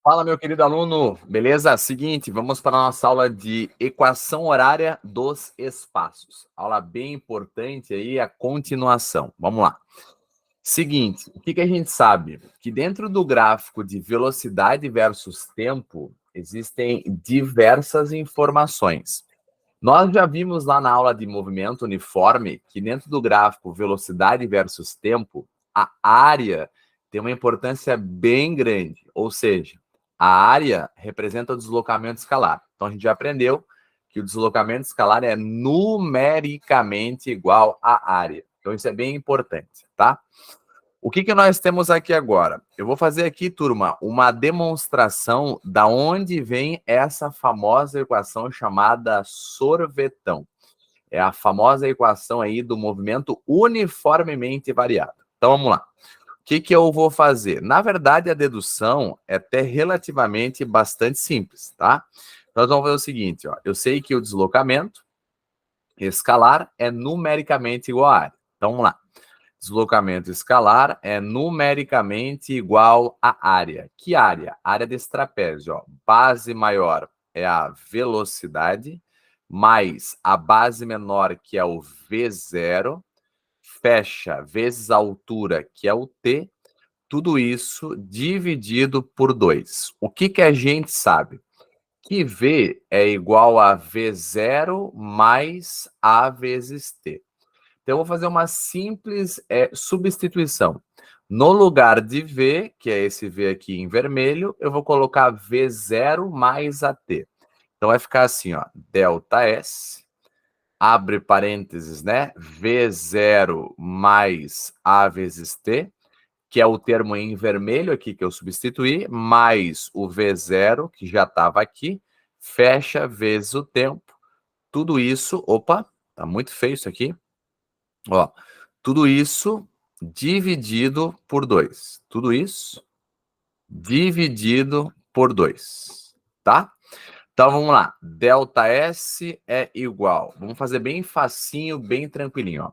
Fala, meu querido aluno, beleza? Seguinte, vamos para a nossa aula de equação horária dos espaços. Aula bem importante aí, a continuação. Vamos lá. Seguinte, o que a gente sabe? Que dentro do gráfico de velocidade versus tempo, existem diversas informações. Nós já vimos lá na aula de movimento uniforme que dentro do gráfico velocidade versus tempo, a área tem uma importância bem grande, ou seja, a área representa o deslocamento escalar. Então a gente já aprendeu que o deslocamento escalar é numericamente igual à área. Então isso é bem importante, tá? O que nós temos aqui agora? Eu vou fazer aqui, turma, uma demonstração da onde vem essa famosa equação chamada sorvetão. É a famosa equação aí do movimento uniformemente variado. Então, vamos lá. O que eu vou fazer? Na verdade, a dedução é até relativamente bastante simples, tá? Nós vamos ver o seguinte, ó. Eu sei que o deslocamento escalar é numericamente igual a área. Então, vamos lá. Deslocamento escalar é numericamente igual à área. Que área? Área desse trapézio. Ó. Base maior é a velocidade, mais a base menor, que é o V0, fecha, vezes a altura, que é o T, tudo isso dividido por 2. O que a gente sabe? Que V é igual a V0 mais A vezes T. Então, eu vou fazer uma simples substituição. No lugar de V, que é esse V aqui em vermelho, eu vou colocar V0 mais AT. Então, vai ficar assim, ó, delta S, abre parênteses, né? V0 mais A vezes T, que é o termo em vermelho aqui que eu substituí, mais o V0, que já estava aqui, fecha vezes o tempo. Tudo isso, opa, tá muito feio isso aqui. Ó, tudo isso dividido por 2. Tudo isso dividido por 2, tá? Então, vamos lá. Delta S é igual. Vamos fazer bem facinho, bem tranquilinho, ó.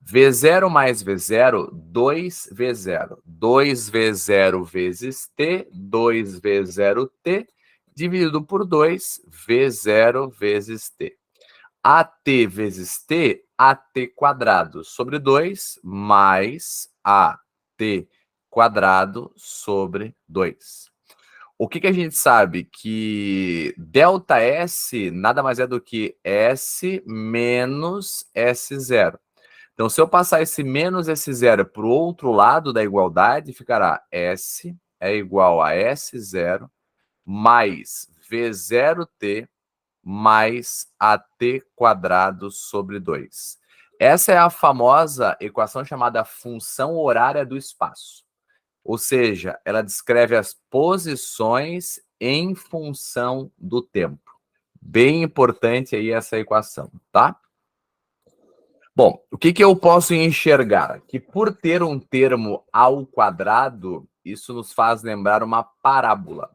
V0 mais V0, 2V0. 2V0 vezes T, 2V0T, dividido por 2, V0 vezes T. AT vezes T, AT quadrado sobre 2, mais AT quadrado sobre 2. O que a gente sabe? Que delta S nada mais é do que S menos S0. Então, se eu passar esse menos S0 para o outro lado da igualdade, ficará S é igual a S0 mais V0T mais AT quadrado sobre 2. Essa é a famosa equação chamada função horária do espaço. Ou seja, ela descreve as posições em função do tempo. Bem importante aí essa equação, tá? Bom, o que eu posso enxergar? Que por ter um termo ao quadrado, isso nos faz lembrar uma parábola.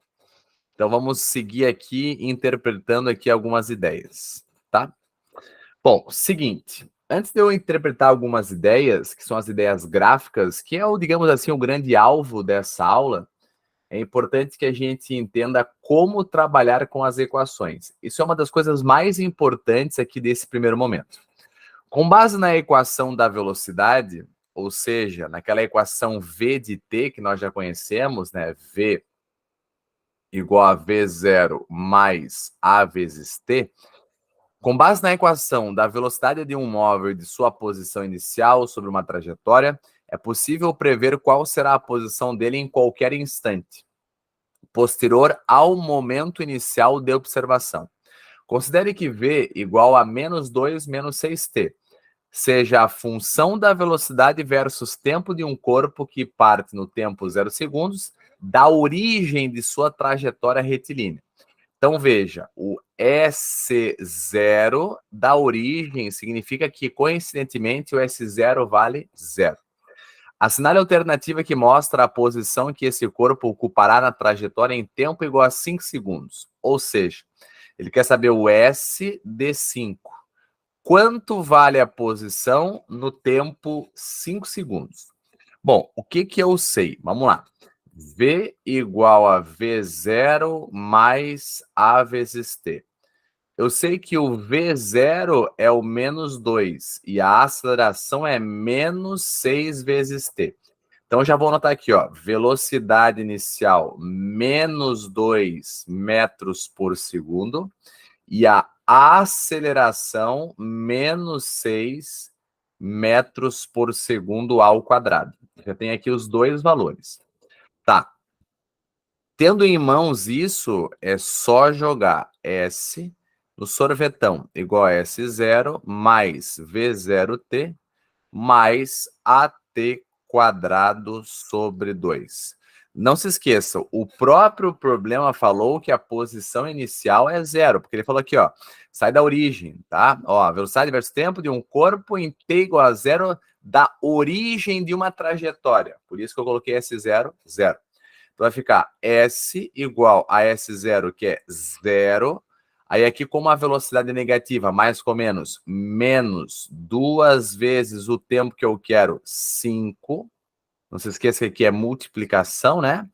Então, vamos seguir aqui interpretando aqui algumas ideias, tá? Bom, seguinte, antes de eu interpretar algumas ideias, que são as ideias gráficas, que é, digamos assim, o grande alvo dessa aula, é importante que a gente entenda como trabalhar com as equações. Isso é uma das coisas mais importantes aqui desse primeiro momento. Com base na equação da velocidade, ou seja, naquela equação V de t que nós já conhecemos, né? V igual a V0 mais A vezes T, com base na equação da velocidade de um móvel e de sua posição inicial sobre uma trajetória, é possível prever qual será a posição dele em qualquer instante, posterior ao momento inicial de observação. Considere que V igual a menos 2 menos 6t, seja a função da velocidade versus tempo de um corpo que parte no tempo 0 segundos da origem de sua trajetória retilínea. Então, veja, o S0 da origem significa que, coincidentemente, o S0 vale 0. Assinale a alternativa que mostra a posição que esse corpo ocupará na trajetória em tempo igual a 5 segundos. Ou seja, ele quer saber o S de 5. Quanto vale a posição no tempo 5 segundos? Bom, o que eu sei? Vamos lá. V igual a V0 mais A vezes T. Eu sei que o V0 é o menos 2 e a aceleração é menos 6 vezes T. Então, já vou anotar aqui, ó, velocidade inicial menos 2 metros por segundo e a aceleração menos 6 metros por segundo ao quadrado. Já tem aqui os dois valores. Tá. Tendo em mãos isso, é só jogar S no sorvetão igual a S0 mais V0T mais AT quadrado sobre 2. Não se esqueçam, o próprio problema falou que a posição inicial é zero, porque ele falou aqui, ó, sai da origem, tá? Ó, a velocidade versus tempo de um corpo em T igual a zero da origem de uma trajetória. Por isso que eu coloquei S0, zero. Então vai ficar S igual a S0, que é zero. Aí aqui, como a velocidade é negativa, mais com menos, menos 2 vezes o tempo que eu quero, 5. Não se esqueça que aqui é multiplicação, né?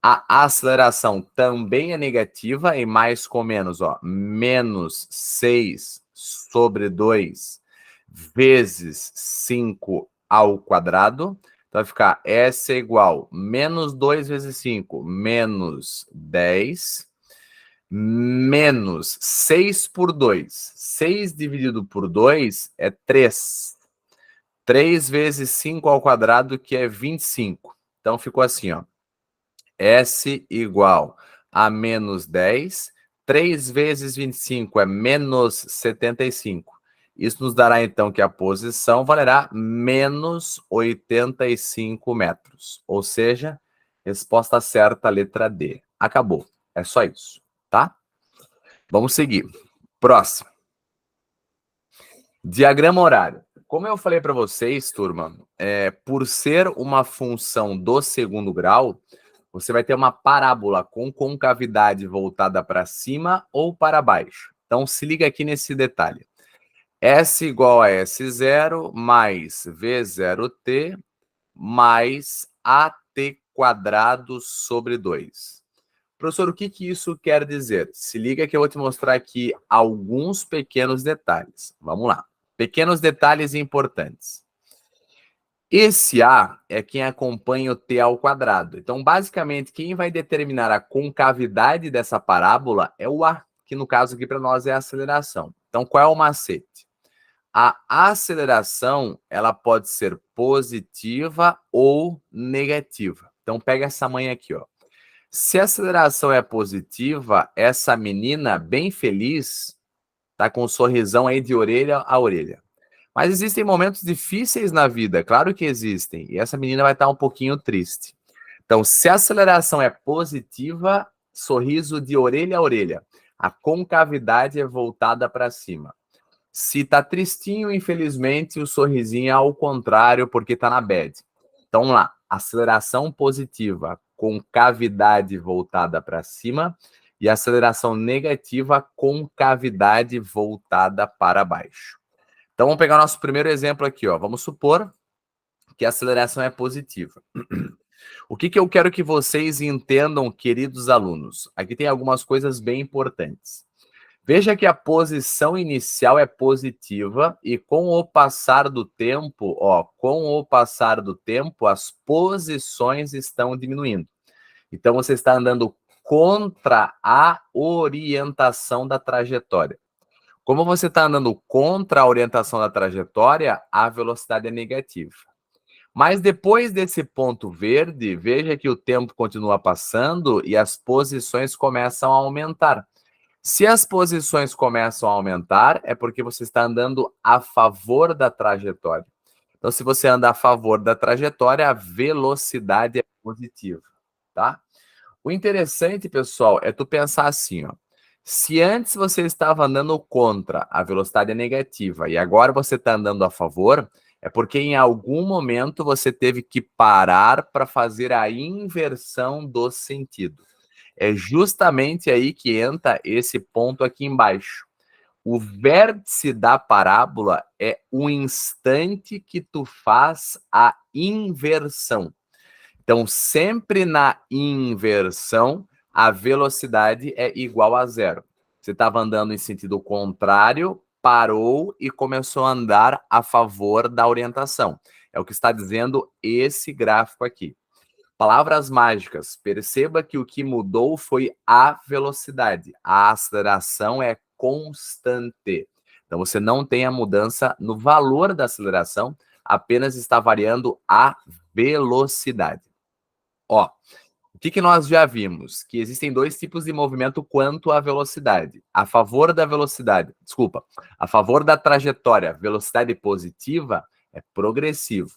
A aceleração também é negativa, e mais com menos, ó, menos 6 sobre 2 vezes 5 ao quadrado. Então vai ficar S é igual menos 2 vezes 5, menos 10, menos 6 por 2. 6 dividido por 2 é 3. 3 vezes 5 ao quadrado, que é 25. Então ficou assim, ó. S igual a menos 10. 3 vezes 25 é menos 75. Isso nos dará, então, que a posição valerá menos 85 metros. Ou seja, resposta certa, letra D. Acabou. É só isso, tá? Vamos seguir. Próximo. Diagrama horário. Como eu falei para vocês, turma, por ser uma função do segundo grau, você vai ter uma parábola com concavidade voltada para cima ou para baixo. Então, se liga aqui nesse detalhe. S igual a S0 mais V0T mais AT quadrado sobre 2. Professor, o que isso quer dizer? Se liga que eu vou te mostrar aqui alguns pequenos detalhes. Vamos lá. Pequenos detalhes importantes. Esse A é quem acompanha o T ao quadrado. Então, basicamente, quem vai determinar a concavidade dessa parábola é o A, que no caso aqui para nós é a aceleração. Então, qual é o macete? A aceleração, ela pode ser positiva ou negativa. Então, pega essa manha aqui, ó. Se a aceleração é positiva, essa menina bem feliz tá com um sorrisão aí de orelha a orelha. Mas existem momentos difíceis na vida, claro que existem. E essa menina vai estar um pouquinho triste. Então, se a aceleração é positiva, sorriso de orelha a orelha. A concavidade é voltada para cima. Se tá tristinho, infelizmente, o sorrisinho é ao contrário, porque tá na bad. Então, vamos lá. Aceleração positiva, concavidade voltada para cima. E aceleração negativa, concavidade voltada para baixo. Então, vamos pegar o nosso primeiro exemplo aqui, ó. Vamos supor que a aceleração é positiva. O que eu quero que vocês entendam, queridos alunos? Aqui tem algumas coisas bem importantes. Veja que a posição inicial é positiva e com o passar do tempo, ó, com o passar do tempo, as posições estão diminuindo. Então, você está andando contra a orientação da trajetória. Como você está andando contra a orientação da trajetória, a velocidade é negativa. Mas depois desse ponto verde, veja que o tempo continua passando e as posições começam a aumentar. Se as posições começam a aumentar, é porque você está andando a favor da trajetória. Então, se você anda a favor da trajetória, a velocidade é positiva, tá? O interessante, pessoal, é tu pensar assim, ó. Se antes você estava andando contra, a velocidade é negativa, e agora você está andando a favor, é porque em algum momento você teve que parar para fazer a inversão do sentido. É justamente aí que entra esse ponto aqui embaixo. O vértice da parábola é o instante que tu faz a inversão. Então, sempre na inversão, a velocidade é igual a zero. Você estava andando em sentido contrário, parou e começou a andar a favor da orientação. É o que está dizendo esse gráfico aqui. Palavras mágicas. Perceba que o que mudou foi a velocidade. A aceleração é constante. Então, você não tem a mudança no valor da aceleração, apenas está variando a velocidade. Ó, o que nós já vimos? Que existem dois tipos de movimento quanto à velocidade. A favor da velocidade, desculpa, a favor da trajetória, velocidade positiva é progressivo.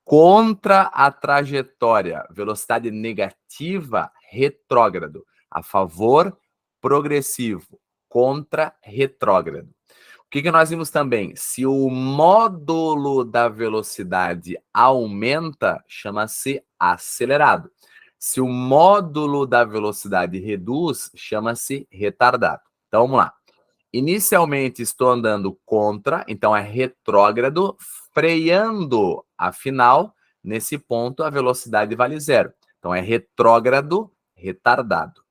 Contra a trajetória, velocidade negativa, retrógrado. A favor, progressivo. Contra, retrógrado. O que nós vimos também? Se o módulo da velocidade aumenta, chama-se acelerado. Se o módulo da velocidade reduz, chama-se retardado. Então, vamos lá. Inicialmente estou andando contra, então é retrógrado, freando, afinal, nesse ponto a velocidade vale zero. Então é retrógrado, retardado.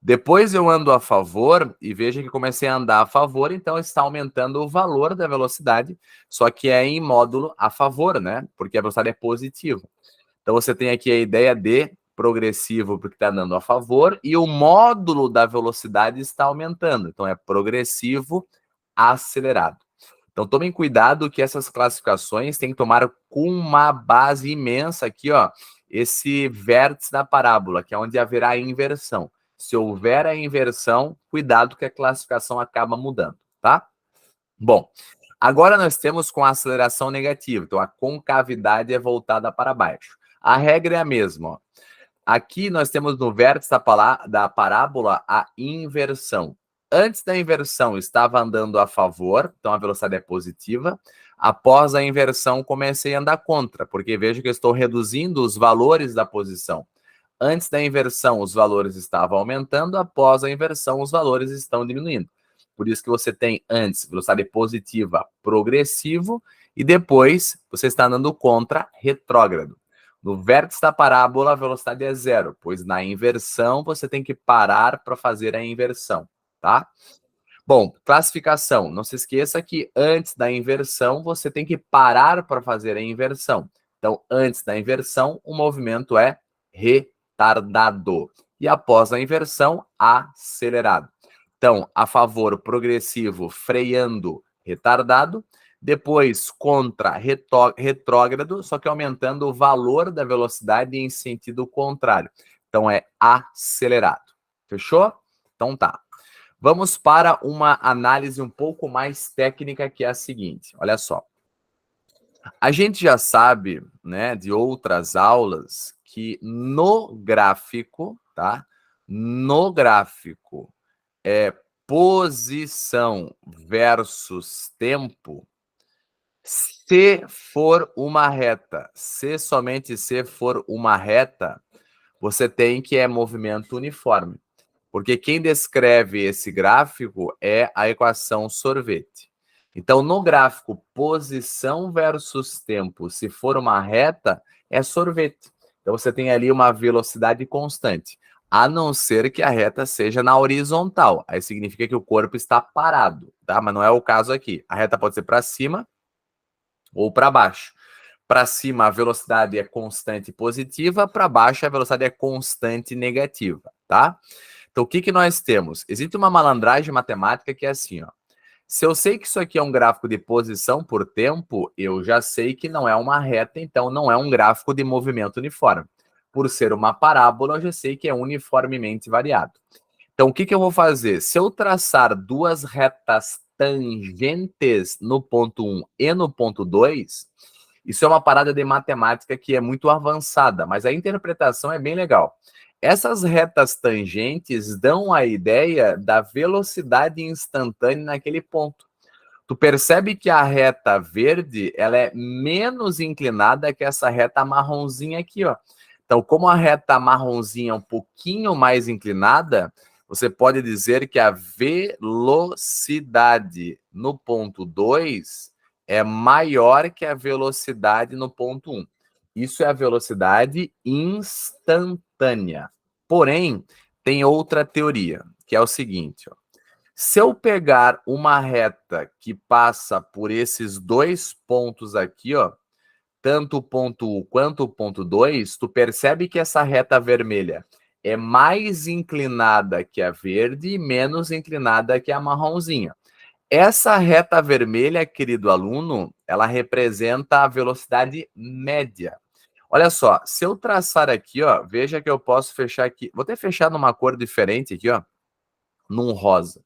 Depois eu ando a favor e veja que comecei a andar a favor, então está aumentando o valor da velocidade, só que é em módulo a favor, né? Porque a velocidade é positiva. Então você tem aqui a ideia de progressivo porque está andando a favor e o módulo da velocidade está aumentando. Então é progressivo acelerado. Então tomem cuidado que essas classificações têm que tomar com uma base imensa aqui, ó, esse vértice da parábola, que é onde haverá a inversão. Se houver a inversão, cuidado que a classificação acaba mudando, tá? Bom, agora nós temos com a aceleração negativa, então a concavidade é voltada para baixo. A regra é a mesma, ó. Aqui nós temos no vértice da parábola a inversão. Antes da inversão estava andando a favor, então a velocidade é positiva. Após a inversão comecei a andar contra, porque vejo que eu estou reduzindo os valores da posição. Antes da inversão, os valores estavam aumentando, após a inversão, os valores estão diminuindo. Por isso que você tem antes velocidade positiva progressivo e depois você está andando contra retrógrado. No vértice da parábola, a velocidade é zero, pois na inversão você tem que parar para fazer a inversão, tá? Bom, classificação. Não se esqueça que antes da inversão você tem que parar para fazer a inversão. Então, antes da inversão, o movimento é retardado. E após a inversão, acelerado. Então, a favor, progressivo, freando, retardado. Depois, contra, retrógrado, só que aumentando o valor da velocidade em sentido contrário. Então, é acelerado. Fechou? Então, tá. Vamos para uma análise um pouco mais técnica, que é a seguinte. Olha só. A gente já sabe, né, de outras aulas, que no gráfico, tá? No gráfico, posição versus tempo, se for uma reta, se somente se for uma reta, você tem que movimento uniforme. Porque quem descreve esse gráfico é a equação sorvete. Então, no gráfico posição versus tempo, se for uma reta, é sorvete. Então, você tem ali uma velocidade constante, a não ser que a reta seja na horizontal. Aí significa que o corpo está parado, tá? Mas não é o caso aqui. A reta pode ser para cima ou para baixo. Para cima, a velocidade é constante positiva, para baixo, a velocidade é constante negativa, tá? Então, o que nós temos? Existe uma malandragem matemática que é assim, ó. Se eu sei que isso aqui é um gráfico de posição por tempo, eu já sei que não é uma reta, então não é um gráfico de movimento uniforme. Por ser uma parábola, eu já sei que é uniformemente variado. Então, o que eu vou fazer? Se eu traçar duas retas tangentes no ponto 1 e no ponto 2, isso é uma parada de matemática que é muito avançada, mas a interpretação é bem legal. Essas retas tangentes dão a ideia da velocidade instantânea naquele ponto. Tu percebe que a reta verde, ela é menos inclinada que essa reta marronzinha aqui, ó. Então, como a reta marronzinha é um pouquinho mais inclinada, você pode dizer que a velocidade no ponto 2 é maior que a velocidade no ponto 1. Isso é a velocidade instantânea. Porém, tem outra teoria, que é o seguinte, ó. Se eu pegar uma reta que passa por esses dois pontos aqui, ó, tanto o ponto 1 quanto o ponto 2, tu percebe que essa reta vermelha é mais inclinada que a verde e menos inclinada que a marronzinha. Essa reta vermelha, querido aluno, ela representa a velocidade média. Olha só, se eu traçar aqui, ó, veja que eu posso fechar aqui. Vou até fechar numa cor diferente aqui, ó, num rosa.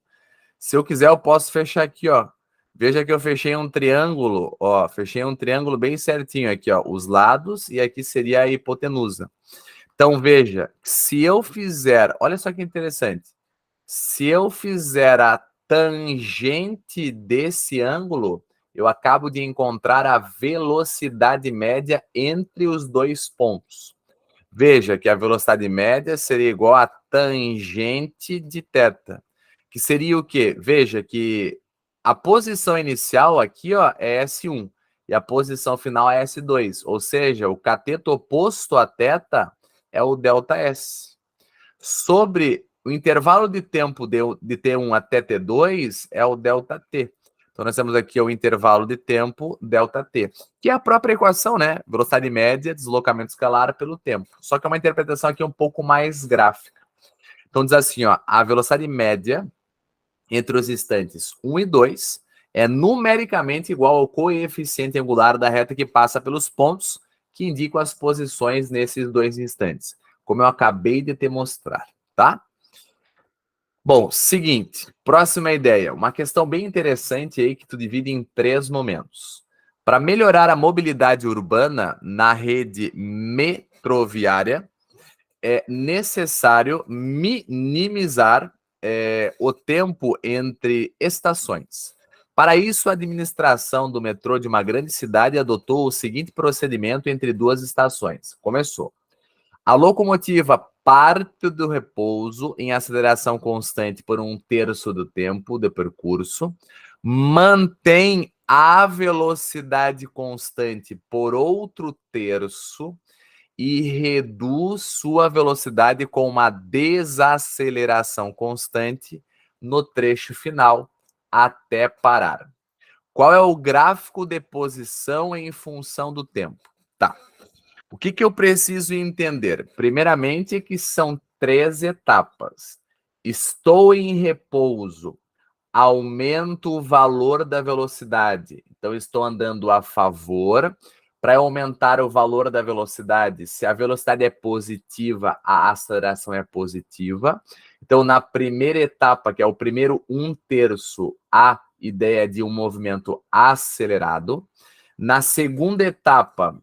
Se eu quiser, eu posso fechar aqui, ó. Veja que eu fechei um triângulo, ó, fechei um triângulo bem certinho aqui, ó, os lados e aqui seria a hipotenusa. Então veja, se eu fizer, olha só que interessante. Se eu fizer a tangente desse ângulo, eu acabo de encontrar a velocidade média entre os dois pontos. Veja que a velocidade média seria igual a tangente de θ, que seria o quê? Veja que a posição inicial aqui, ó, é S1 e a posição final é S2, ou seja, o cateto oposto a θ é o ΔS. Sobre o intervalo de tempo de T1 até T2 é o ΔT. Então, nós temos aqui o intervalo de tempo ΔT, que é a própria equação, né? Velocidade média, deslocamento escalar pelo tempo. Só que é uma interpretação aqui um pouco mais gráfica. Então, diz assim, ó, a velocidade média entre os instantes 1 e 2 é numericamente igual ao coeficiente angular da reta que passa pelos pontos que indicam as posições nesses dois instantes, como eu acabei de te mostrar, tá? Bom, seguinte, próxima ideia, uma questão bem interessante aí que tu divide em 3 momentos. Para melhorar a mobilidade urbana na rede metroviária, é necessário minimizar o tempo entre estações. Para isso, a administração do metrô de uma grande cidade adotou o seguinte procedimento entre duas estações. Começou. A locomotiva parte do repouso em aceleração constante por 1/3 do tempo de percurso, mantém a velocidade constante por outro terço e reduz sua velocidade com uma desaceleração constante no trecho final até parar. Qual é o gráfico de posição em função do tempo? Tá. O que eu preciso entender? Primeiramente, que são 3 etapas. Estou em repouso, aumento o valor da velocidade. Então, estou andando a favor. Para aumentar o valor da velocidade, se a velocidade é positiva, a aceleração é positiva. Então, na primeira etapa, que é o primeiro 1/3, a ideia de um movimento acelerado. Na segunda etapa,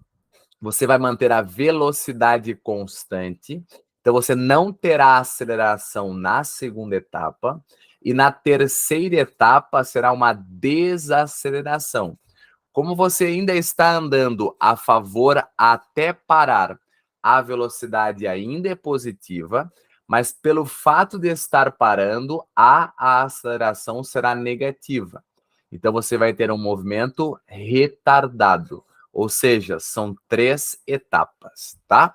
você vai manter a velocidade constante, então você não terá aceleração na segunda etapa, e na terceira etapa será uma desaceleração. Como você ainda está andando a favor até parar, a velocidade ainda é positiva, mas pelo fato de estar parando, a aceleração será negativa. Então você vai ter um movimento retardado. Ou seja, são 3 etapas, tá?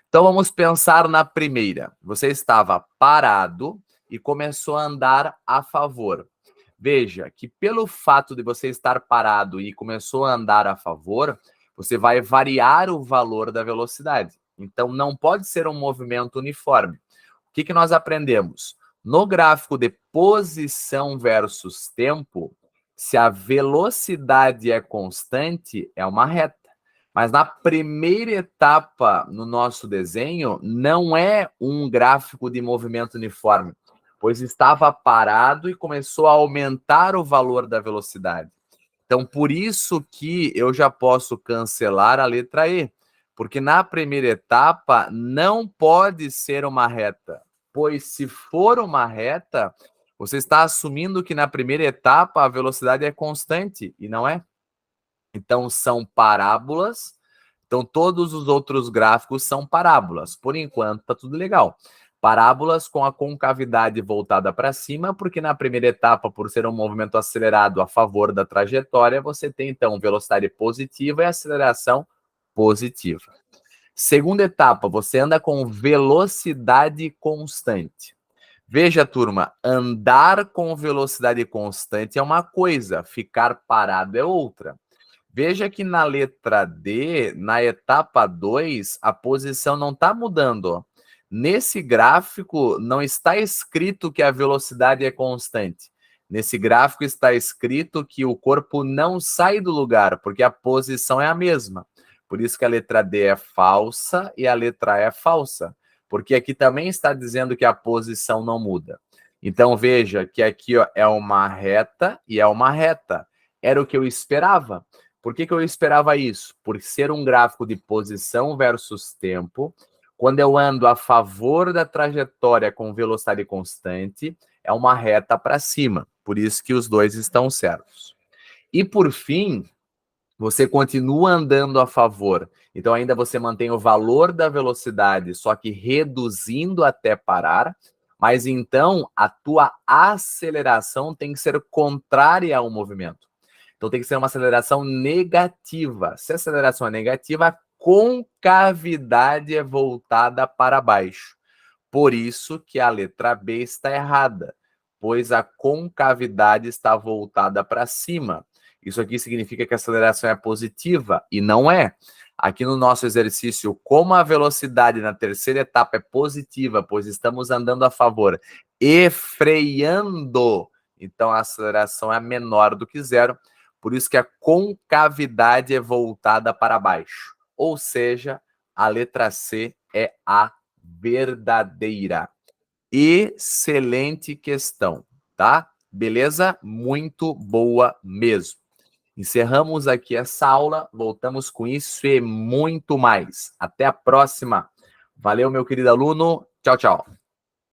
Então vamos pensar na primeira. Você estava parado e começou a andar a favor. Veja que pelo fato de você estar parado e começou a andar a favor, você vai variar o valor da velocidade. Então não pode ser um movimento uniforme. O que nós aprendemos? No gráfico de posição versus tempo, se a velocidade é constante, é uma reta. Mas na primeira etapa no nosso desenho, não é um gráfico de movimento uniforme, pois estava parado e começou a aumentar o valor da velocidade. Então, por isso que eu já posso cancelar a letra E, porque na primeira etapa não pode ser uma reta, pois se for uma reta, você está assumindo que na primeira etapa a velocidade é constante, e não é. Então, são parábolas. Então, todos os outros gráficos são parábolas. Por enquanto, tá tudo legal. Parábolas com a concavidade voltada para cima, porque na primeira etapa, por ser um movimento acelerado a favor da trajetória, você tem, então, velocidade positiva e aceleração positiva. Segunda etapa, você anda com velocidade constante. Veja, turma, andar com velocidade constante é uma coisa, ficar parado é outra. Veja que na letra D, na etapa 2, a posição não está mudando. Ó. Nesse gráfico, não está escrito que a velocidade é constante. Nesse gráfico está escrito que o corpo não sai do lugar, porque a posição é a mesma. Por isso que a letra D é falsa e a letra E é falsa. Porque aqui também está dizendo que a posição não muda. Então, veja que aqui ó, é uma reta e é uma reta. Era o que eu esperava. Por que eu esperava isso? Por ser um gráfico de posição versus tempo, quando eu ando a favor da trajetória com velocidade constante, é uma reta para cima. Por isso que os dois estão certos. E por fim, você continua andando a favor. Então ainda você mantém o valor da velocidade, só que reduzindo até parar. Mas então a tua aceleração tem que ser contrária ao movimento. Então tem que ser uma aceleração negativa. Se a aceleração é negativa, a concavidade é voltada para baixo. Por isso que a letra B está errada, pois a concavidade está voltada para cima. Isso aqui significa que a aceleração é positiva e não é. Aqui no nosso exercício, como a velocidade na terceira etapa é positiva, pois estamos andando a favor e freando, então a aceleração é menor do que zero. Por isso que a concavidade é voltada para baixo. Ou seja, a letra C é a verdadeira. Excelente questão, tá? Beleza? Muito boa mesmo. Encerramos aqui essa aula, voltamos com isso e muito mais. Até a próxima. Valeu, meu querido aluno. Tchau, tchau.